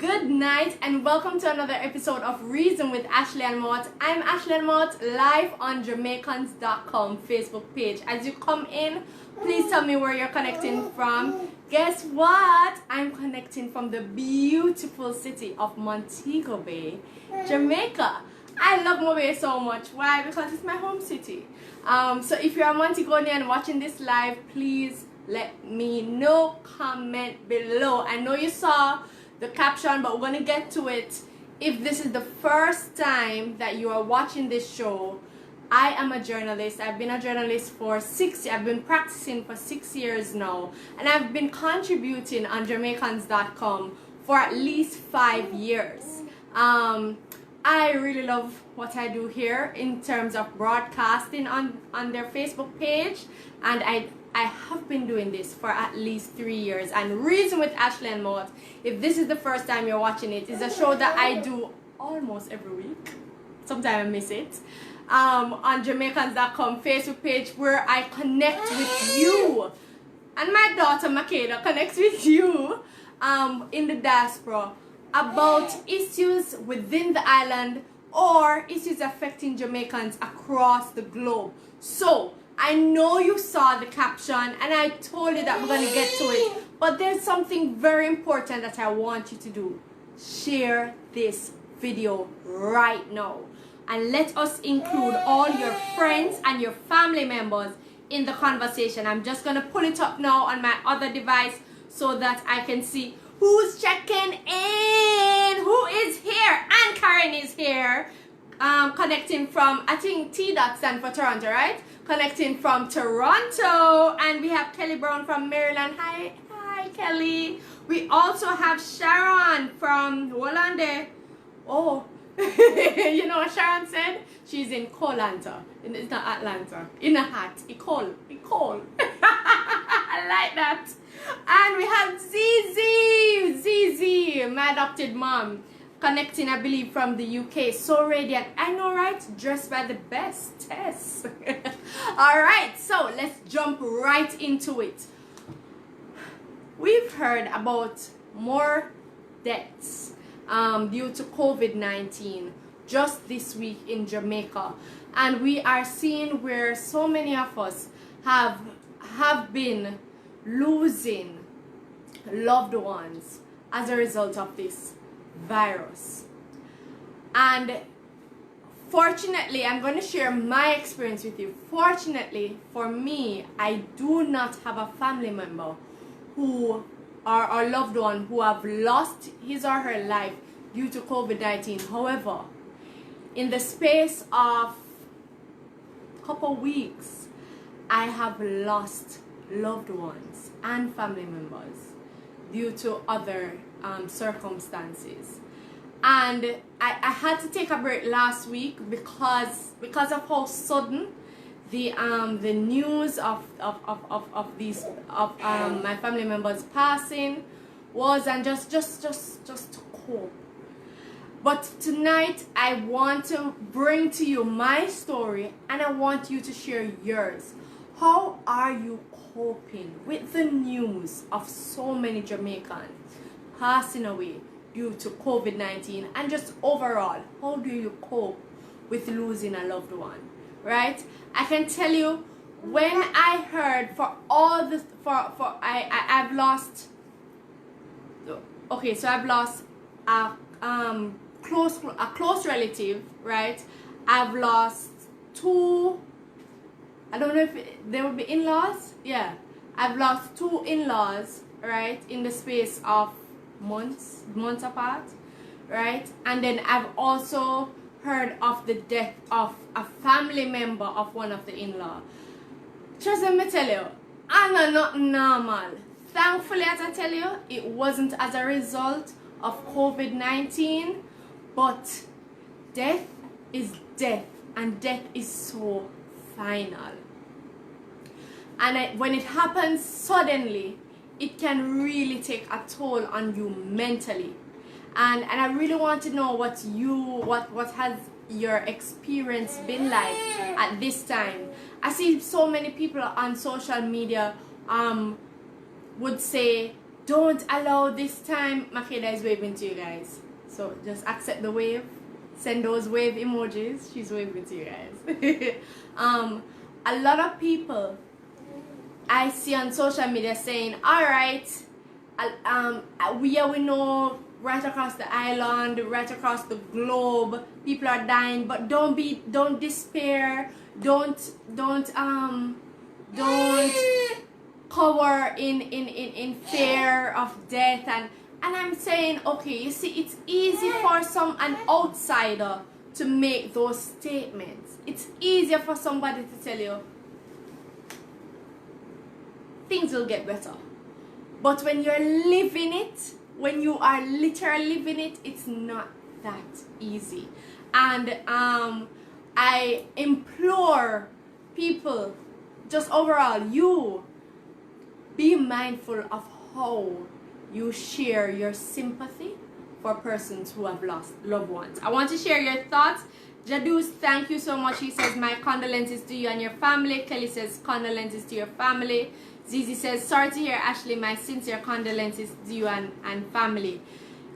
Good night and welcome to another episode of Reason with Ashleigh-Ann Mowatt. I'm Ashleigh-Ann Mowatt, live on Jamaicans.com Facebook page. As you come in, please tell me where you're connecting from. Guess what? I'm connecting from the beautiful city of Montego Bay, Jamaica. I love Mowatt so much. Why? Because it's my home city. So if you're a Montegonian watching this live, please let me know. Comment below. I know you saw the caption, but we're gonna get to it. If this is the first time that you are watching this show, I am a journalist. I've been a journalist for 6 years. I've been practicing for 6 years now, and I've been contributing on Jamaicans.com for at least 5 years. I really love what I do here in terms of broadcasting on their Facebook page, and I have been doing this for at least 3 years. And Reason with Ashleigh-Ann Mowatt, if this is the first time you're watching it, is a show that I do almost every week. Sometimes I miss it. On Jamaicans.com Facebook page, where I connect with you. And my daughter Makeda connects with you in the diaspora about issues within the island or issues affecting Jamaicans across the globe. So I know you saw the caption and I told you that we're going to get to it, but there's something very important that I want you to do. Share this video right now and let us include all your friends and your family members in the conversation. I'm just going to pull it up now on my other device so that I can see who's checking in, who is here. And Karen is here, connecting from, I think T dot stand for Toronto, right? Connecting from Toronto. And we have Kelly Brown from Maryland. Hi Kelly. We also have Sharon from Hollande. Oh, you know what Sharon said? She's in Colanta. It's not Atlanta. In a hat. It's cold. I like that. And we have Zizi, my adopted mom, connecting, I believe, from the UK. So radiant. I know, right? Dressed by the best. Yes. Alright, so let's jump right into it. We've heard about more deaths due to COVID-19 just this week in Jamaica. And we are seeing where so many of us have been losing loved ones as a result of this virus. And fortunately, I'm going to share my experience with you. Fortunately for me, I do not have a family member who are our loved one who have lost his or her life due to COVID-19. However, in the space of a couple weeks, I have lost loved ones and family members due to other circumstances. And I had to take a break last week because of how sudden the news of my family members passing was, and just to cope. But tonight I want to bring to you my story, and I want you to share yours. How are you coping with the news of so many Jamaicans passing away due to COVID-19, and just overall, how do you cope with losing a loved one, right? I can tell you, when I heard I've lost, okay, so I've lost a close relative, right? I've lost two, I don't know if they would be in-laws. Yeah, I've lost two in-laws, right, in the space of months apart, right? And then I've also heard of the death of a family member of one of the in-law. Just let me tell you, I'm not normal. Thankfully, as I tell you, it wasn't as a result of COVID-19, but death is death, and death is so final. And when it happens suddenly, it can really take a toll on you mentally. And I really want to know what has your experience been like at this time. I see so many people on social media would say don't allow this time. Makeda is waving to you guys, so just accept the wave. Send those wave emojis. She's waving to you guys. A lot of people I see on social media saying, all right, we know right across the island, right across the globe, people are dying, but don't despair, don't cower in fear of death. And I'm saying, okay, you see, it's easy for an outsider to make those statements. It's easier for somebody to tell you things will get better. But when you're living it, when you are literally living it, it's not that easy. And I implore people, just overall, you be mindful of how you share your sympathy for persons who have lost loved ones. I want to share your thoughts. Jaduz, thank you so much. He says, my condolences to you and your family. Kelly says, condolences to your family. Zizi says, sorry to hear, Ashley. My sincere condolences to you and family.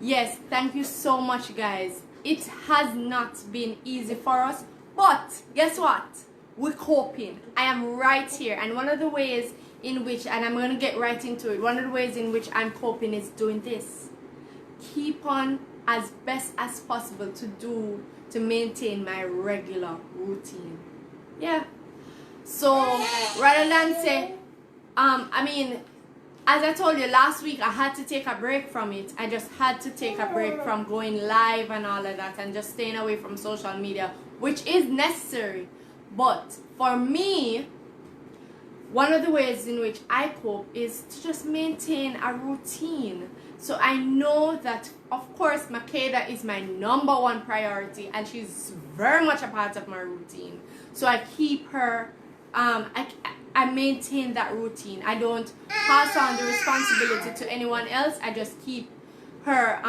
Yes, thank you so much, guys. It has not been easy for us, but guess what? We're coping. I am right here, and one of the ways in which, and I'm going to get right into it, one of the ways in which I'm coping is doing this. Keep on as best as possible to maintain my regular routine. Yeah. So rather than say, I mean, as I told you last week, I had to take a break from it. I just had to take a break from going live and all of that and just staying away from social media, which is necessary. But for me, one of the ways in which I cope is to just maintain a routine. So I know that, of course, Makeda is my #1 priority, and she's very much a part of my routine. So I keep her, I maintain that routine. I don't pass on the responsibility to anyone else. I just keep her,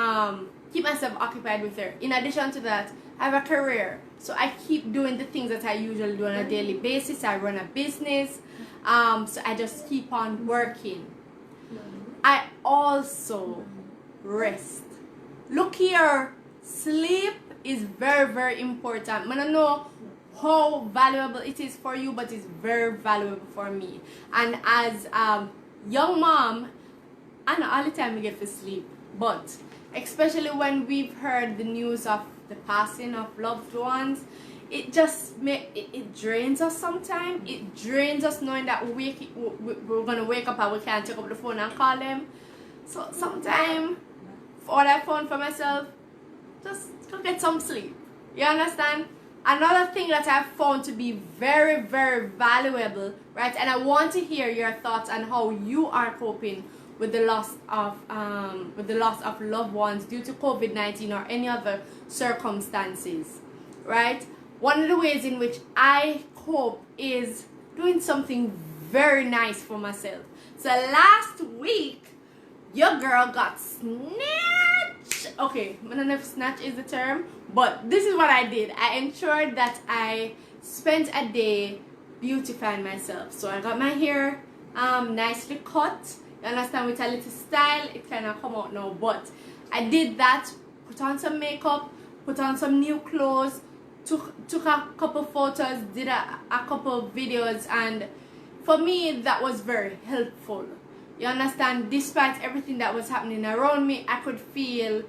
keep myself occupied with her. In addition to that, I have a career. So I keep doing the things that I usually do on a daily basis. I run a business. So I just keep on working. I also rest. Look here, sleep is very, very important. I don't know how valuable it is for you, but it's very valuable for me. And as a young mom, I know all the time we get to sleep, but especially when we've heard the news of the passing of loved ones, it just it drains us sometimes. It drains us knowing that we're gonna wake up and we can't take up the phone and call them. So sometimes, all I found for myself, just go get some sleep. You understand? Another thing that I've found to be very, very valuable, right? And I want to hear your thoughts on how you are coping with the loss of loved ones due to COVID-19 or any other circumstances, right? One of the ways in which I cope is doing something very nice for myself. So last week, your girl got snatched. Okay, I don't know if snatch is the term, but this is what I did. I ensured that I spent a day beautifying myself. So I got my hair nicely cut. You understand, with a little style. It kind of come out now, but I did that. Put on some makeup, put on some new clothes, took a couple photos, did a couple videos, and for me that was very helpful. You understand, despite everything that was happening around me, I could feel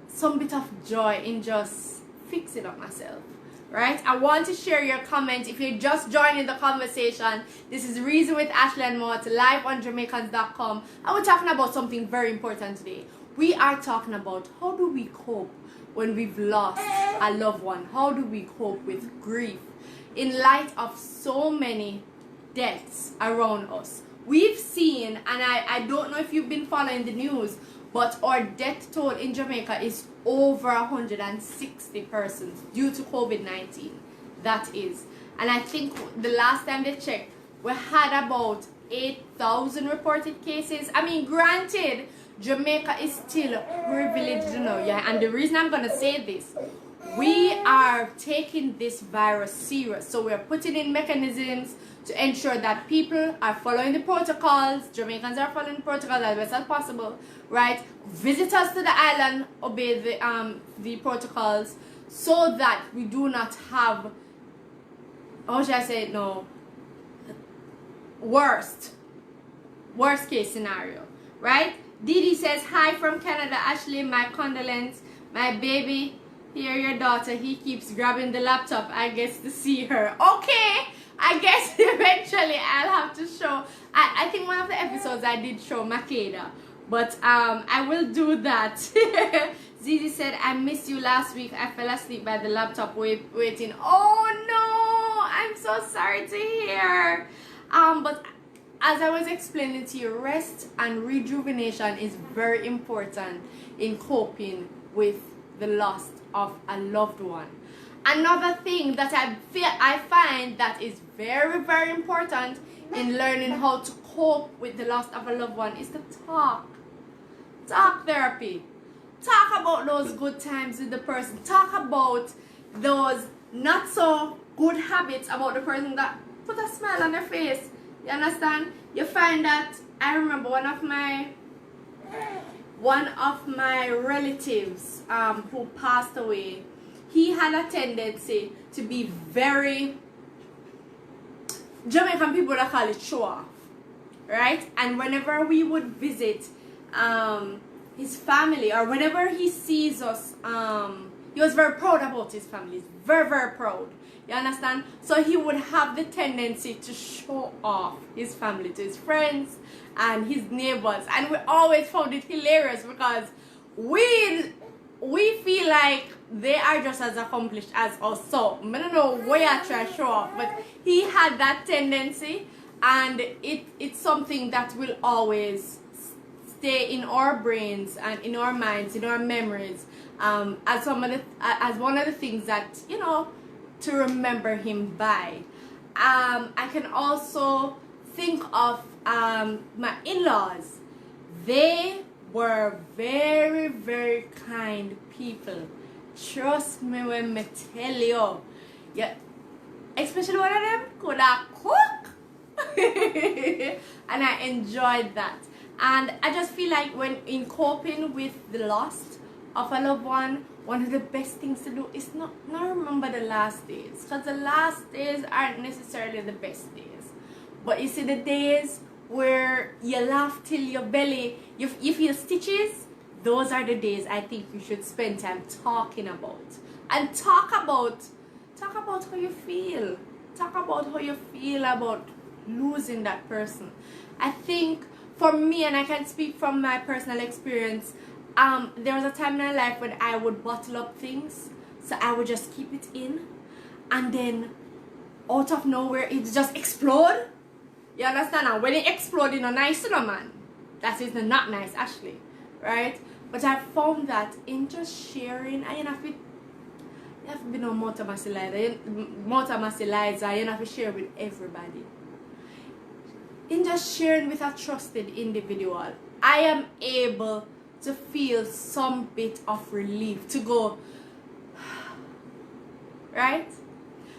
some bit of joy in just fixing up myself, right? I want to share your comment. If you're just joining the conversation, this is Reason with Ashleigh-Ann Mowatt, live on Jamaicans.com, and we're talking about something very important today. We are talking about how do we cope when we've lost a loved one? How do we cope with grief in light of so many deaths around us? We've seen, and I don't know if you've been following the news, but our death toll in Jamaica is over 160 persons due to COVID-19. That is. And I think the last time they checked, we had about 8,000 reported cases. I mean, granted, Jamaica is still privileged, you know, yeah. And the reason I'm going to say this, we are taking this virus serious. So we're putting in mechanisms to ensure that people are following the protocols. Jamaicans are following the protocols as best as possible, right? Visitors to the island obey the protocols so that we do not have, how should I say it now, worst case scenario, right? Didi says, hi from Canada. Ashley, my condolence. My baby, here your daughter, he keeps grabbing the laptop, I guess, to see her. Okay, I guess eventually I'll have to show. I think one of the episodes I did show Makeda, but I will do that. Zizi said, I missed you last week. I fell asleep by the laptop waiting. Oh no, I'm so sorry to hear. But as I was explaining to you, rest and rejuvenation is very important in coping with the loss of a loved one. Another thing that I find that is very, very important in learning how to cope with the loss of a loved one is to talk. Talk therapy. Talk about those good times with the person. Talk about those not so good habits about the person that put a smile on their face. You understand? You find that, I remember one of my relatives who passed away, he had a tendency to be very, Jamaican people that call it show off, right? And whenever we would visit his family, or whenever he sees us, he was very proud about his family. He's very, very proud. You understand? So he would have the tendency to show off his family to his friends and his neighbors. And we always found it hilarious because we feel like they are just as accomplished as us. So I don't know why I try to show off, but he had that tendency, and it's something that will always stay in our brains and in our minds, in our memories, as one of the things that, you know, to remember him by. I can also think of my in-laws. They were very, very kind people. Trust me when I tell you. Yeah, especially one of them could cook. And I enjoyed that. And I just feel like when in coping with the loss of a loved one of the best things to do is not remember the last days, because the last days aren't necessarily the best days. But you see, the days where you laugh till your belly, you feel stitches, those are the days I think you should spend time talking about. And talk about how you feel. Talk about how you feel about losing that person. I think for me, and I can speak from my personal experience, there was a time in my life when I would bottle up things, so I would just keep it in, and then out of nowhere it just explode. You understand? And when it exploded, no nice, no man. That is not nice, Ashley, right? But I found that in just sharing, and you have to be no multi-massilizer, you have to share with everybody. In just sharing with a trusted individual, I am able to feel some bit of relief, to go, right?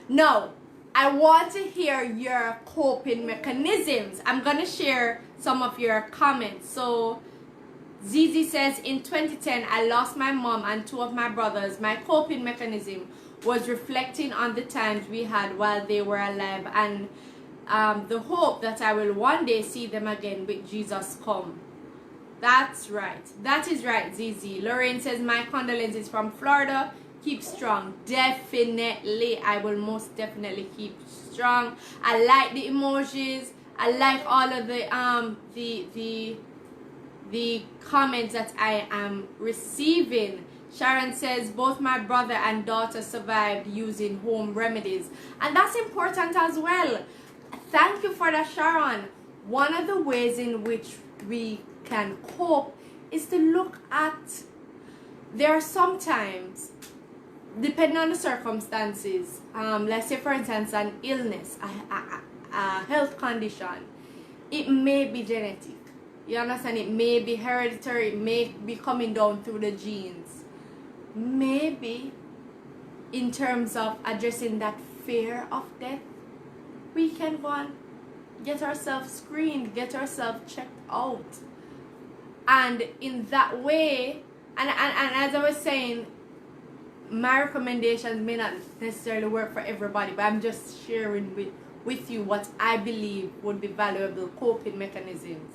Now, I want to hear your coping mechanisms. I'm going to share some of your comments. So, Zizi says, in 2010, I lost my mom and two of my brothers. My coping mechanism was reflecting on the times we had while they were alive, and the hope that I will one day see them again with Jesus come. That's right. That is right, Zizi. Lorraine says, my condolences from Florida. Keep strong. Definitely. I will most definitely keep strong. I like the emojis. I like all of the comments that I am receiving. Sharon says, both my brother and daughter survived using home remedies. And that's important as well. Thank you for that, Sharon. One of the ways in which we can cope is to look at, there are sometimes, depending on the circumstances, let's say for instance an illness, a health condition, it may be genetic, you understand, it may be hereditary, it may be coming down through the genes. Maybe in terms of addressing that fear of death, we can go and get ourselves screened, get ourselves checked out. And in that way, and as I was saying, my recommendations may not necessarily work for everybody, but I'm just sharing with you what I believe would be valuable coping mechanisms.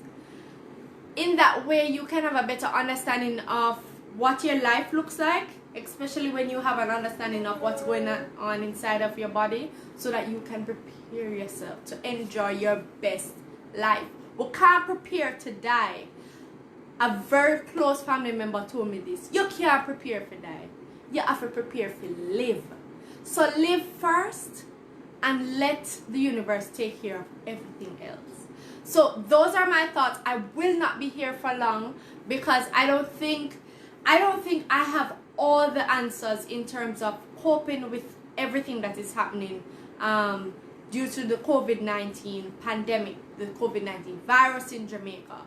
In that way, you can have a better understanding of what your life looks like, especially when you have an understanding of what's going on inside of your body, so that you can prepare yourself to enjoy your best life. We can't prepare to die. A very close family member told me this. You can't prepare for die. You have to prepare for live. So live first and let the universe take care of everything else. So those are my thoughts. I will not be here for long because I don't think I have all the answers in terms of coping with everything that is happening due to the COVID-19 pandemic, the COVID-19 virus in Jamaica.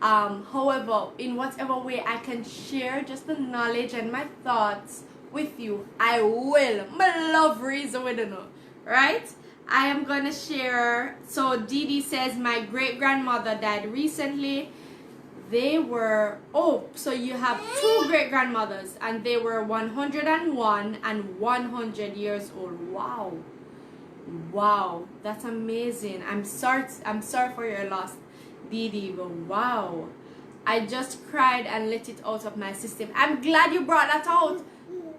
However, in whatever way I can share just the knowledge and my thoughts with you, I will. I love reason with you, right? I am gonna share. So Dee Dee says my great-grandmother died recently. They were, so you have two great-grandmothers, and they were 101 and 100 years old. Wow, that's amazing. I'm sorry for your loss, Dee Dee, but wow, I just cried and let it out of my system. I'm glad you brought that out.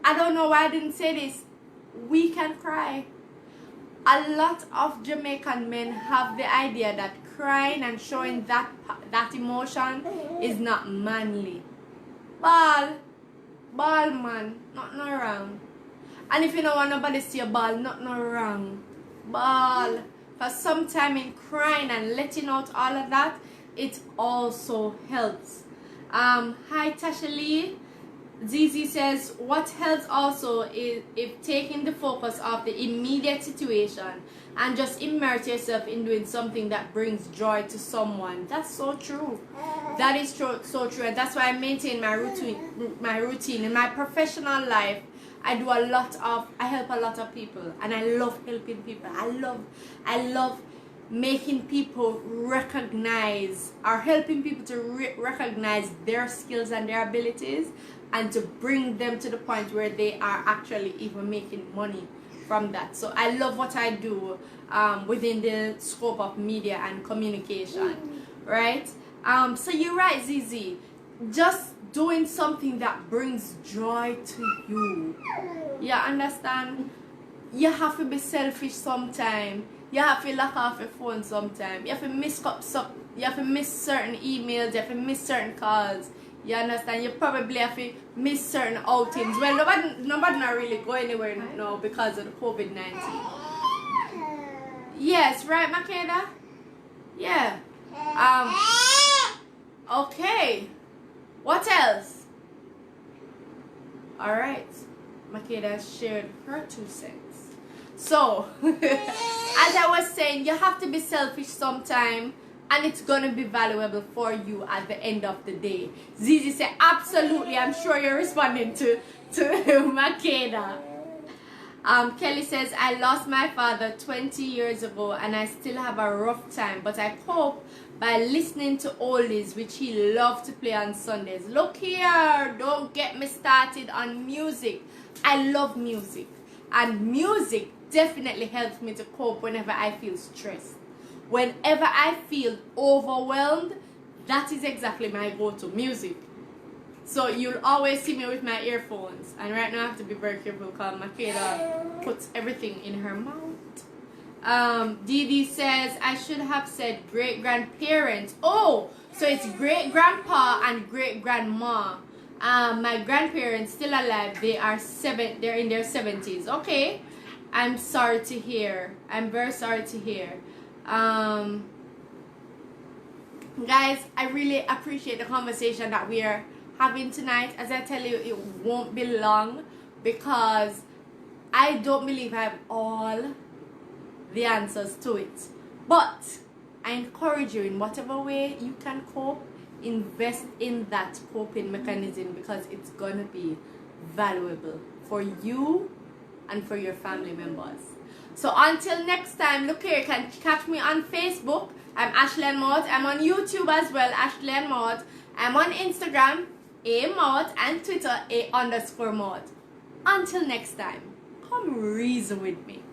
I don't know why I didn't say this. We can cry. A lot of Jamaican men have the idea that crying and showing that emotion is not manly. Ball man, nothing wrong. And if you don't want nobody to see a ball, nothing wrong. Ball. Because sometimes in crying and letting out all of that, it also helps. Hi Tasha Lee. Zizi says, what helps also is if taking the focus off the immediate situation and just immerse yourself in doing something that brings joy to someone. That's so true. That is so true. And that's why I maintain my routine. In my professional life, I help a lot of people, and I love helping people. I love making people recognize, or helping people to recognize their skills and their abilities, and to bring them to the point where they are actually even making money from that. So I love what I do within the scope of media and communication, right? So you're right, Zizi. Just doing something that brings joy to you. You understand? You have to be selfish sometimes. You have to lock off your phone sometimes. You have to miss certain emails. You have to miss certain calls. You understand? You probably have to miss certain outings. Well, nobody not really go anywhere now because of the COVID-19. Yes, right, Makeda? Yeah. Okay. What else? Alright. Makeda shared her 2 cents. So, as I was saying, you have to be selfish sometime, and it's gonna be valuable for you at the end of the day. Zizi said, absolutely. I'm sure you're responding to Makeda. Kelly says, I lost my father 20 years ago and I still have a rough time, but I cope by listening to oldies, which he loved to play on Sundays. Look here, don't get me started on music. I love music, and music definitely helps me to cope whenever I feel stressed. Whenever I feel overwhelmed, that is exactly my go-to, music. So you'll always see me with my earphones. And right now I have to be very careful because Makeda puts everything in her mouth. Dee Dee says, I should have said great-grandparents. Oh, so it's great-grandpa and great-grandma. My grandparents still alive. They're in their 70s. Okay. I'm sorry to hear. I'm very sorry to hear. Guys, I really appreciate the conversation that we are having tonight. As I tell you, it won't be long because I don't believe I have all the answers to it, but I encourage you, in whatever way you can cope, invest in that coping mechanism, because it's gonna be valuable for you and for your family members. So until next time, look here, you can catch me on Facebook. I'm Ashleigh-Ann Mowatt. I'm on YouTube as well, Ashleigh-Ann Mowatt. I'm on Instagram, A-Mowatt, and Twitter, A_Mowatt. Until next time, come reason with me.